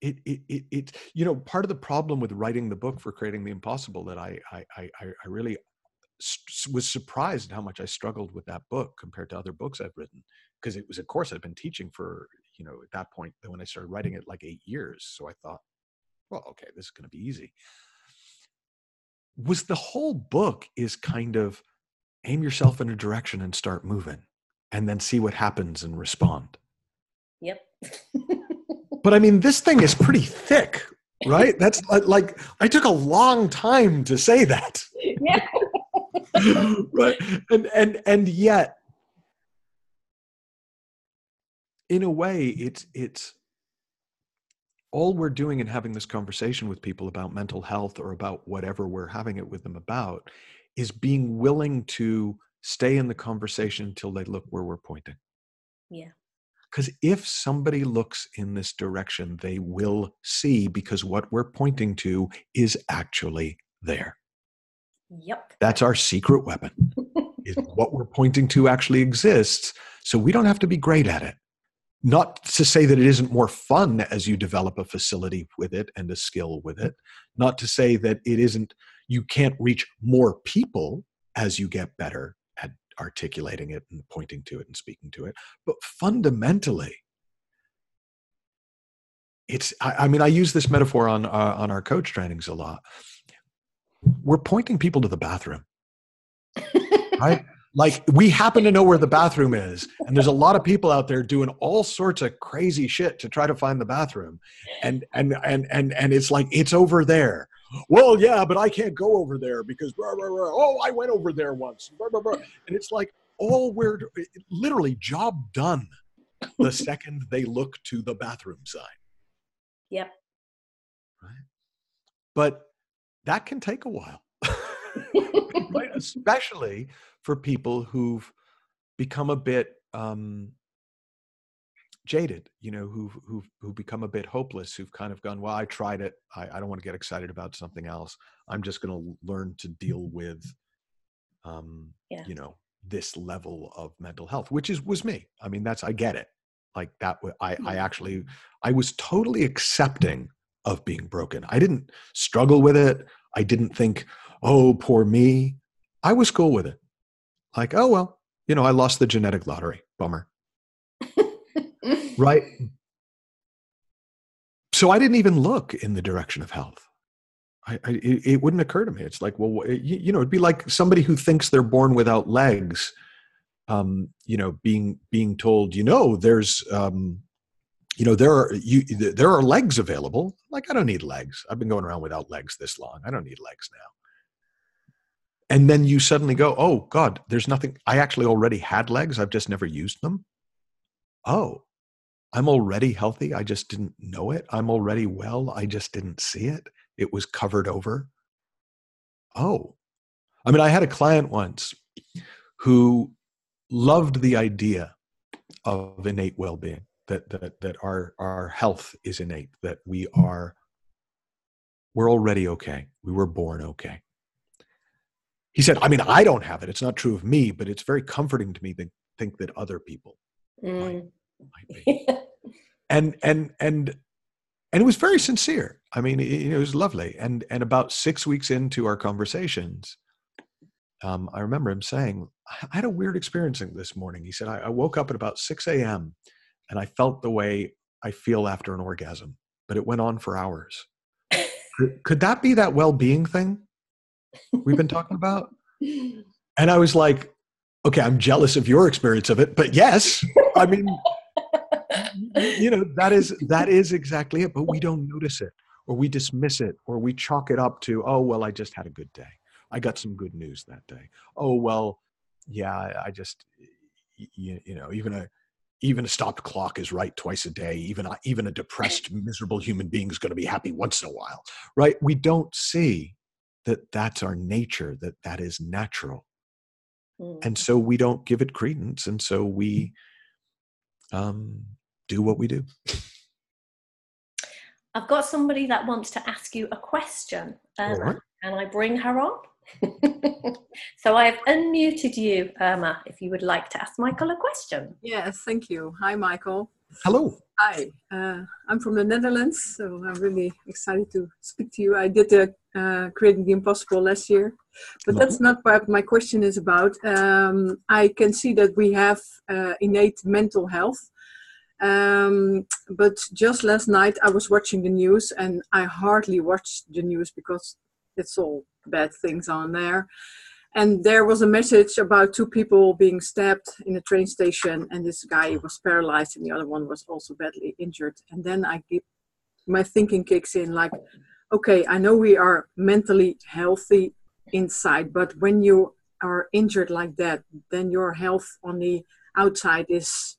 It part of the problem with writing the book for Creating the Impossible that I really was surprised at how much I struggled with that book compared to other books I've written, because it was a course I'd been teaching for, at that point, when I started writing it, like 8 years. So I thought, well, okay, this is going to be easy. Was the whole book is kind of aim yourself in a direction and start moving and then see what happens and respond. Yep. But I mean, this thing is pretty thick, right? That's like, I took a long time to say that. Yeah. Right. And yet, in a way, it's all we're doing in having this conversation with people about mental health or about whatever we're having it with them about is being willing to stay in the conversation until they look where we're pointing. Yeah. Because if somebody looks in this direction, they will see, because what we're pointing to is actually there. Yep. That's our secret weapon. Is what we're pointing to actually exists. So we don't have to be great at it. Not to say that it isn't more fun as you develop a facility with it and a skill with it. Not to say that it isn't, you can't reach more people as you get better at articulating it and pointing to it and speaking to it. But fundamentally, I use this metaphor on our coach trainings a lot. We're pointing people to the bathroom, right? Like, we happen to know where the bathroom is, and there's a lot of people out there doing all sorts of crazy shit to try to find the bathroom, and it's like, it's over there. Well, yeah, but I can't go over there because oh, I went over there once, and it's like, literally job done the second they look to the bathroom sign. Yep. Right? But that can take a while. Right? Especially for people who've become a bit jaded, who've become a bit hopeless, who've kind of gone, well, I tried it. I don't want to get excited about something else. I'm just going to learn to deal with, this level of mental health, which was me. I mean, I get it. Like that. I was totally accepting of being broken. I didn't struggle with it. I didn't think, oh, poor me. I was cool with it. Like, oh, well, I lost the genetic lottery. Bummer. Right. So I didn't even look in the direction of health. It wouldn't occur to me. It's like, well, it'd be like somebody who thinks they're born without legs, being told, there's, there are legs available. Like, I don't need legs. I've been going around without legs this long. I don't need legs now. And then you suddenly go, oh God, there's nothing. I actually already had legs. I've just never used them. Oh, I'm already healthy. I just didn't know it. I'm already well. I just didn't see it. It was covered over. Oh, I had a client once who loved the idea of innate well-being, that our health is innate, that we're already okay. We were born okay. He said, I don't have it. It's not true of me, but it's very comforting to me to think that other people might be. And it was very sincere. It was lovely. And about 6 weeks into our conversations, I remember him saying, I had a weird experience this morning. He said, I woke up at about 6 a.m. and I felt the way I feel after an orgasm, but it went on for hours. Could that be that well-being thing we've been talking about? And I was like, okay, I'm jealous of your experience of it, but yes, that is exactly it, but we don't notice it, or we dismiss it, or we chalk it up to, oh, well, I just had a good day. I got some good news that day. Oh, well, yeah, I just, even a stopped clock is right twice a day. Even a depressed, miserable human being is going to be happy once in a while, right? We don't see that that's our nature, that is natural. And so we don't give it credence. And so we do what we do. I've got somebody that wants to ask you a question. Right. Can I bring her on? So I have unmuted you, Irma, if you would like to ask Michael a question. Yes, thank you. Hi, Michael. Hello. Hi, I'm from the Netherlands, so I'm really excited to speak to you. I did the Creating the Impossible last year, but that's not what my question is about. I can see that we have innate mental health, but just last night I was watching the news, and I hardly watch the news because it's all bad things on there. And there was a message about 2 people being stabbed in a train station, and this guy was paralyzed and the other one was also badly injured. And then my thinking kicks in like, okay, I know we are mentally healthy inside, but when you are injured like that, then your health on the outside is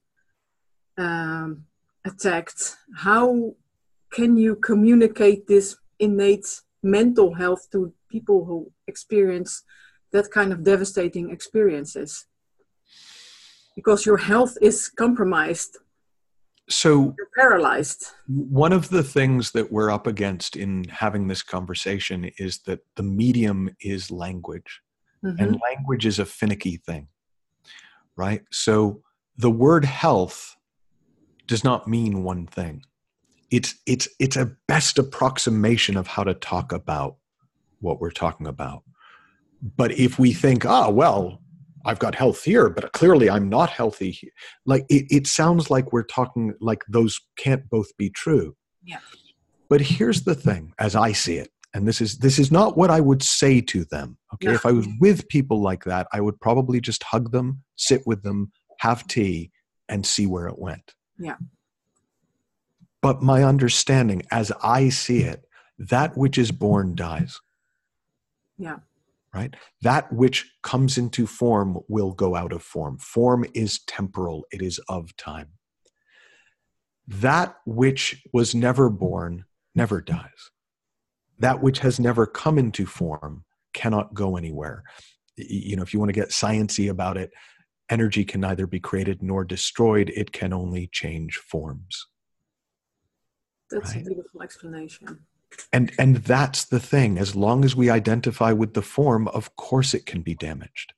attacked. How can you communicate this innate mental health to people who experience that kind of devastating experiences? Because your health is compromised. So you're paralyzed. One of the things that we're up against in having this conversation is that the medium is language. Mm-hmm. And language is a finicky thing, right? So the word health does not mean one thing. It's a best approximation of how to talk about what we're talking about. But if we think, well, I've got health here, but clearly I'm not healthy here. Like it sounds like we're talking like those can't both be true. Yeah. But here's the thing, as I see it, and this is not what I would say to them. Okay. No. If I was with people like that, I would probably just hug them, sit with them, have tea, and see where it went. Yeah. But my understanding, as I see it, that which is born dies. Yeah. Right? That which comes into form will go out of form. Form is temporal. It is of time. That which was never born never dies. That which has never come into form cannot go anywhere. You know, if you want to get sciencey about it, energy can neither be created nor destroyed. It can only change forms. That's right? A beautiful explanation. And that's the thing. As long as we identify with the form, of course it can be damaged.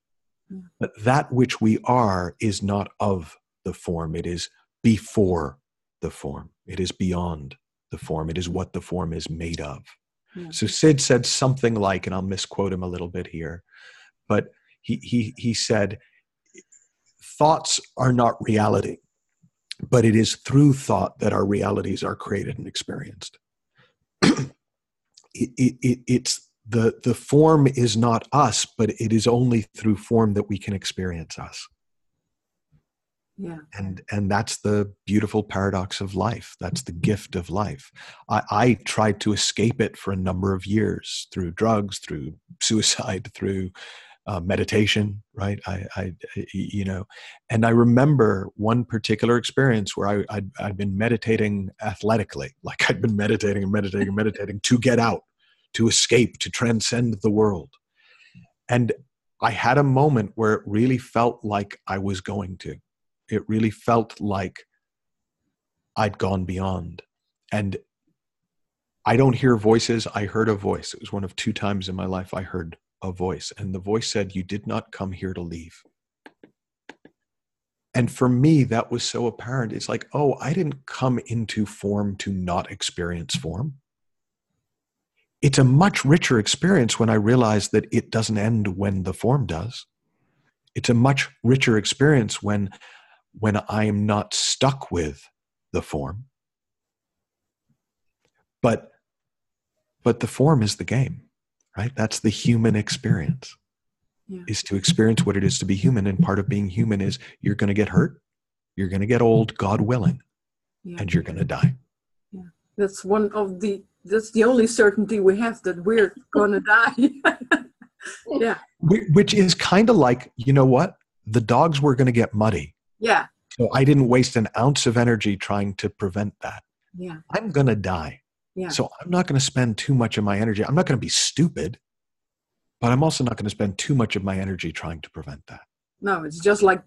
Mm. But that which we are is not of the form. It is before the form. It is beyond the form. It is what the form is made of. Yeah. So Sid said something like, and I'll misquote him a little bit here, but he said, thoughts are not reality, but it is through thought that our realities are created and experienced. It's the form is not us, but it is only through form that we can experience us. Yeah. And that's the beautiful paradox of life. That's the gift of life. I tried to escape it for a number of years through drugs, through suicide, through meditation, right? And I remember one particular experience where I'd been meditating athletically, like I'd been meditating to get out, to escape, to transcend the world. And I had a moment where it really felt like I was going to. It really felt like I'd gone beyond. And I don't hear voices. I heard a voice. It was one of 2 times in my life I heard a voice. And the voice said, "You did not come here to leave." And for me, that was so apparent. It's like, oh, I didn't come into form to not experience form. It's a much richer experience when I realize that it doesn't end when the form does. It's a much richer experience when I am not stuck with the form. But the form is the game, right? That's the human experience, is to experience what it is to be human. And part of being human is you're going to get hurt, you're going to get old, God willing, and you're going to die. Yeah, that's that's the only certainty we have, that we're going to die. Yeah. Which is kind of like, you know what? The dogs were going to get muddy. Yeah. So I didn't waste an ounce of energy trying to prevent that. Yeah. I'm going to die. Yeah. So I'm not going to spend too much of my energy. I'm not going to be stupid, but I'm also not going to spend too much of my energy trying to prevent that. No, it's just like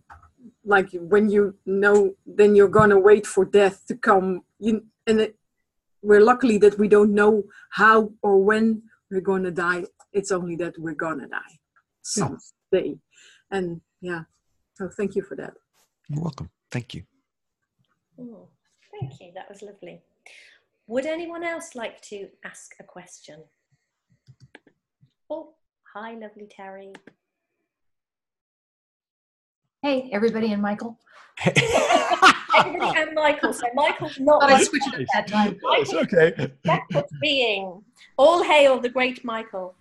when you know, then you're going to wait for death to come. we're luckily that we don't know how or when we're going to die. It's only that we're going to die someday. And yeah, so thank you for that. You're welcome. Thank you. Oh, thank you. That was lovely. Would anyone else like to ask a question? Oh, hi, lovely Terry. Hey, everybody and Michael. Everybody and Michael. So Michael's not. I switched it at that time. It's okay. Separate being. All hail the great Michael.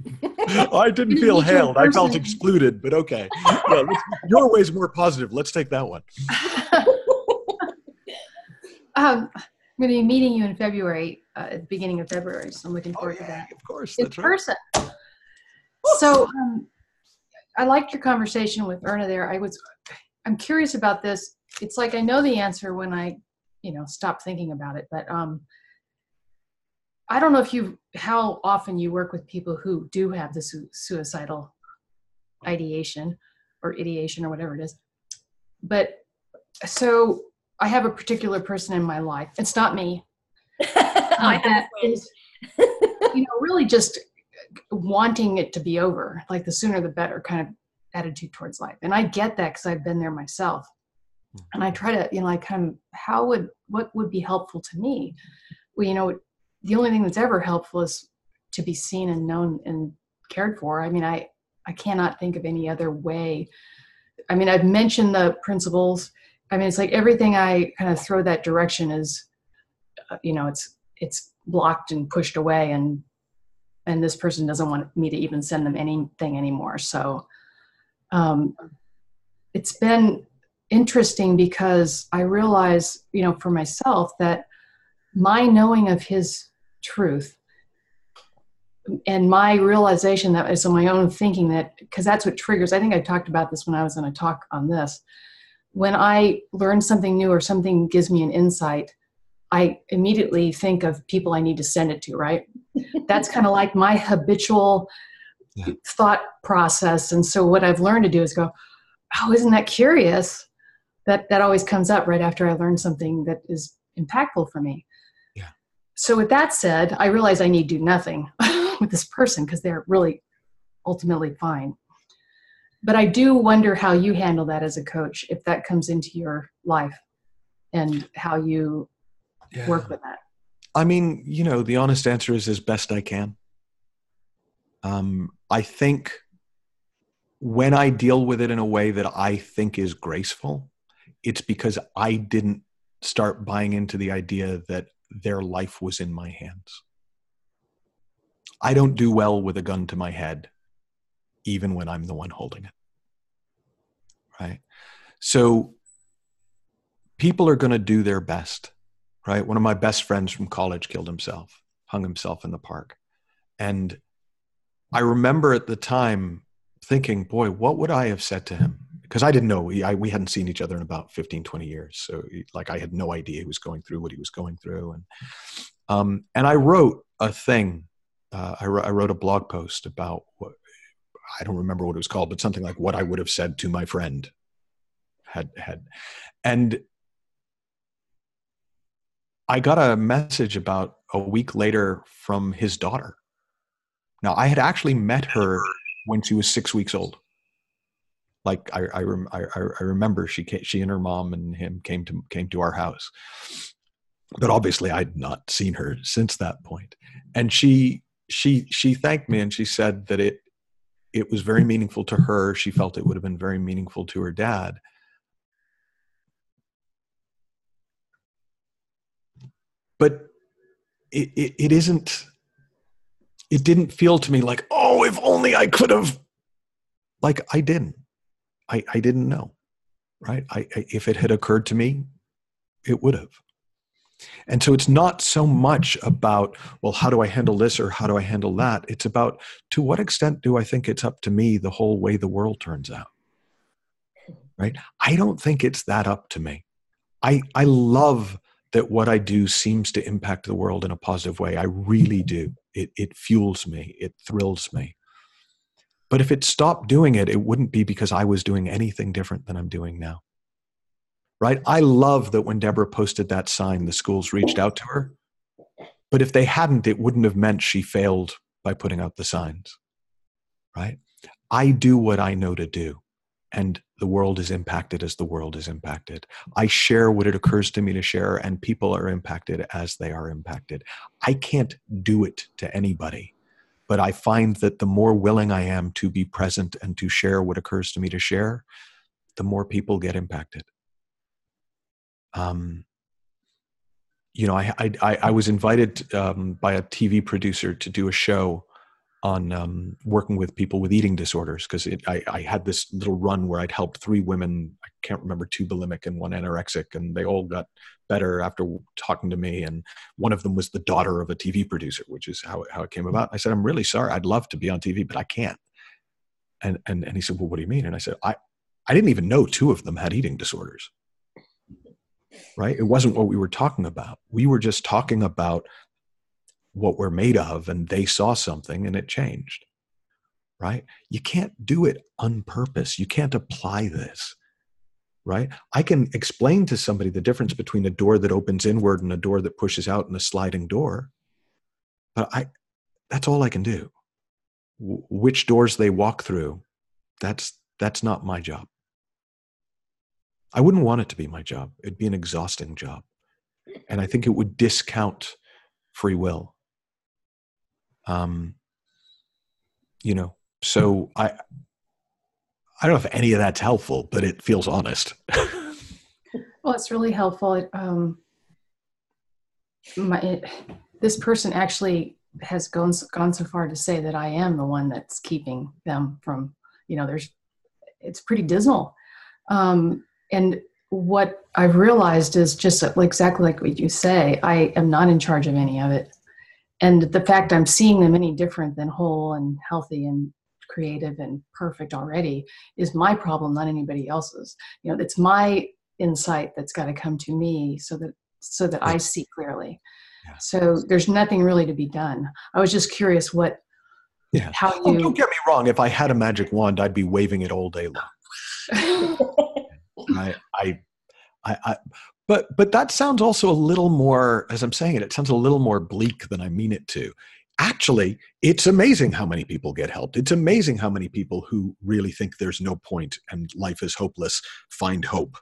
I didn't feel hailed. I felt excluded, but okay. Yeah, your way's more positive. Let's take that one. I'm going to be meeting you in February, at the beginning of February, so I'm looking forward to that. Of course, In that's right. person. So I liked your conversation with Erna there. I'm curious about this. It's like I know the answer when I, stop thinking about it. But I don't know how often you work with people who do have the suicidal ideation or ideation or whatever it is. But so I have a particular person in my life. It's not me. I have is, really just wanting it to be over, like the sooner the better kind of attitude towards life. And I get that because I've been there myself. And I try to, what would be helpful to me? Well, the only thing that's ever helpful is to be seen and known and cared for. I mean, I cannot think of any other way. I mean, I've mentioned the principles. I mean, it's like everything I kind of throw that direction is, it's blocked and pushed away, and this person doesn't want me to even send them anything anymore. So it's been interesting because I realize, for myself, that my knowing of his truth and my realization that is on my own thinking that, because that's what triggers, I think I talked about this when I was in a talk on this. When I learn something new or something gives me an insight, I immediately think of people I need to send it to, right? That's kind of like my habitual thought process. And so what I've learned to do is go, oh, isn't that curious? That always comes up right after I learn something that is impactful for me. Yeah. So with that said, I realize I need to do nothing with this person because they're really ultimately fine. But I do wonder how you handle that as a coach, if that comes into your life and how you work with that. I mean, the honest answer is as best I can. I think when I deal with it in a way that I think is graceful, it's because I didn't start buying into the idea that their life was in my hands. I don't do well with a gun to my head, even when I'm the one holding it. Right? So people are going to do their best, right? One of my best friends from college killed himself, hung himself in the park. And I remember at the time thinking, boy, what would I have said to him? Because I didn't know, we hadn't seen each other in about 15, 20 years. So I had no idea he was going through what he was going through. And I wrote a thing. I wrote a blog post about what, I don't remember what it was called, but something like what I would have said to my friend had. And I got a message about a week later from his daughter. Now, I had actually met her when she was 6 weeks old. Like I remember she and her mom and him came to our house, but obviously I'd not seen her since that point. And she thanked me, and she said that it was very meaningful to her. She felt it would have been very meaningful to her dad. But it isn't. It didn't feel to me like, oh, if only I could have. Like I didn't. I didn't know, right? If it had occurred to me, it would have. And so it's not so much about, well, how do I handle this or how do I handle that? It's about, to what extent do I think it's up to me the whole way the world turns out, right? I don't think it's that up to me. I love that what I do seems to impact the world in a positive way. I really do. It fuels me. It thrills me. But if it stopped doing it, it wouldn't be because I was doing anything different than I'm doing now. Right? I love that when Debra posted that sign, the schools reached out to her. But if they hadn't, it wouldn't have meant she failed by putting out the signs, right? I do what I know to do, and the world is impacted as the world is impacted. I share what it occurs to me to share, and people are impacted as they are impacted. I can't do it to anybody, but I find that the more willing I am to be present and to share what occurs to me to share, the more people get impacted. You know, I was invited by a TV producer to do a show on working with people with eating disorders, because I had this little run where I'd helped 3 women, I can't remember, 2 bulimic and 1 anorexic, and they all got better after talking to me. And one of them was the daughter of a TV producer, which is how it came about. I said, I'm really sorry. I'd love to be on TV, but I can't. And he said, well, what do you mean? And I said, I didn't even know 2 of them had eating disorders. Right? It wasn't what we were talking about. We were just talking about what we're made of, and they saw something and it changed. Right? You can't do it on purpose. You can't apply this. Right? I can explain to somebody the difference between a door that opens inward and a door that pushes out and a sliding door. But that's all I can do. Which doors they walk through, that's not my job. I wouldn't want it to be my job. It'd be an exhausting job. And I think it would discount free will. You know, so I don't know if any of that's helpful, but it feels honest. Well, it's really helpful. This person actually has gone so far to say that I am the one that's keeping them from, you know, it's pretty dismal. And what I've realized is just exactly like what you say, I am not in charge of any of it. And the fact I'm seeing them any different than whole and healthy and creative and perfect already is my problem, not anybody else's. You know, it's my insight that's got to come to me so that I see clearly. Yeah. So there's nothing really to be done. I was just curious how you... don't get me wrong. If I had a magic wand, I'd be waving it all day long. But that sounds also a little more, as I'm saying it sounds a little more bleak than I mean it to. Actually, it's amazing how many people get helped. It's amazing how many people who really think there's no point and life is hopeless find hope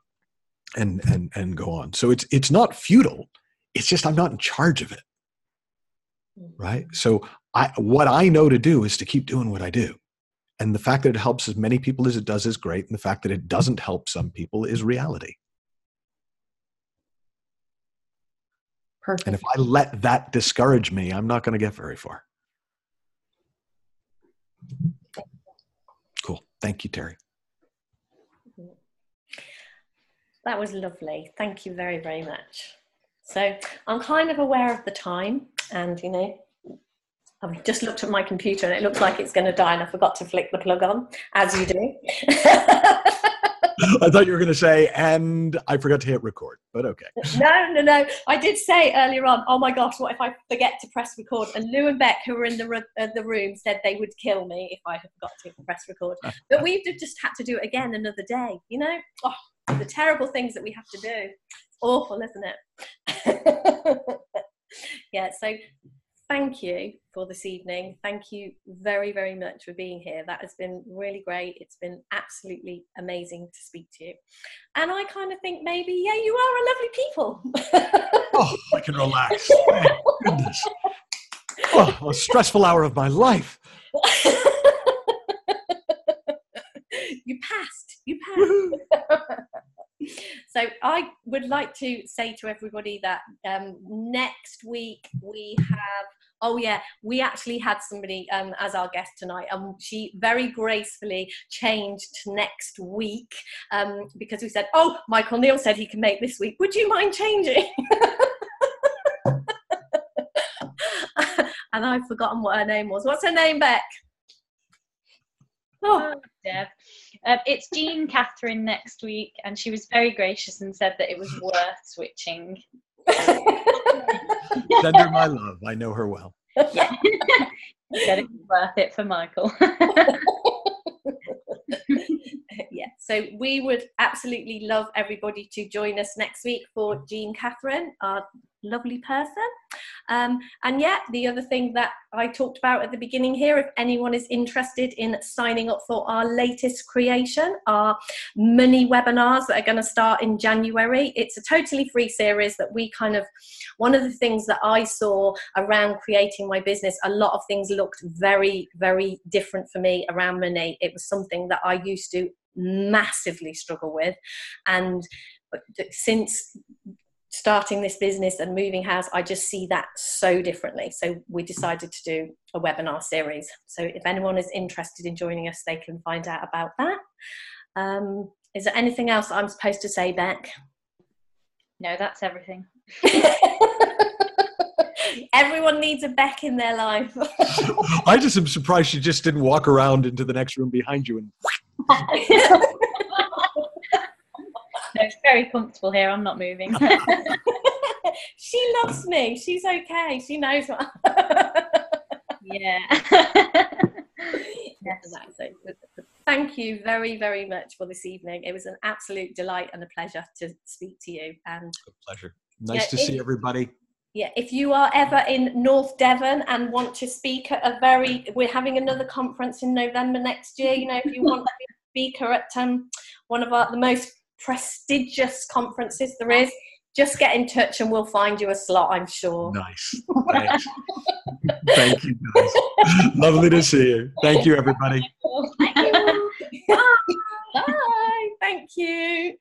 and go on. So it's not futile. It's just I'm not in charge of it. Right? So what I know to do is to keep doing what I do. And the fact that it helps as many people as it does is great. And the fact that it doesn't help some people is reality. Perfect. And if I let that discourage me, I'm not going to get very far. Cool. Thank you, Terry. That was lovely. Thank you very, very much. So I'm kind of aware of the time, and, you know, I've just looked at my computer and it looks like it's going to die, and I forgot to flick the plug on, as you do. I thought you were going to say, and I forgot to hit record, but okay. No. I did say earlier on, oh my gosh, what if I forget to press record? And Lou and Beck, who were in the room, said they would kill me if I had forgot to press record. But we've just had to do it again another day, you know? Oh, the terrible things that we have to do. It's awful, isn't it? Yeah, so thank you for this evening. Thank you very, very much for being here. That has been really great. It's been absolutely amazing to speak to you. And I kind of think maybe, yeah, you are a lovely people. Oh, I can relax. Thank goodness. Oh, a stressful hour of my life. You passed. So I would like to say to everybody that next week we have, we actually had somebody as our guest tonight, and she very gracefully changed to next week because we said, oh, Michael Neill said he can make this week. Would you mind changing? And I've forgotten what her name was. What's her name, Beck? Oh, Deb. It's Jean Catherine next week, and she was very gracious and said that it was worth switching. Send her my love. I know her well. Yeah. Said it was worth it for Michael. Yeah, so we would absolutely love everybody to join us next week for Jean Catherine, our lovely person. And yeah, the other thing that I talked about at the beginning here, if anyone is interested in signing up for our latest creation, our money webinars that are going to start in January, it's a totally free series that we kind of, one of the things that I saw around creating my business, a lot of things looked very, very different for me around money. It was something that I used to massively struggle with. And since starting this business and moving house, I just see that so differently. So we decided to do a webinar series. So if anyone is interested in joining us, they can find out about that. Is there anything else I'm supposed to say, Beck? No, that's everything. Everyone needs a Beck in their life. I just am surprised she just didn't walk around into the next room behind you and No, it's very comfortable here. I'm not moving. She loves me. She's okay. She knows what. Yeah. Yes. Thank you very, very much for this evening. It was an absolute delight and a pleasure to speak to you. And a pleasure. Nice to see everybody. Yeah, if you are ever in North Devon and want to speak at we're having another conference in November next year. You know, if you want to be a speaker at one of the most prestigious conferences there is, just get in touch and we'll find you a slot, I'm sure. Nice. Thanks. Thank you, guys. Lovely to see you. Thank you, everybody. Thank you. Bye. Thank you.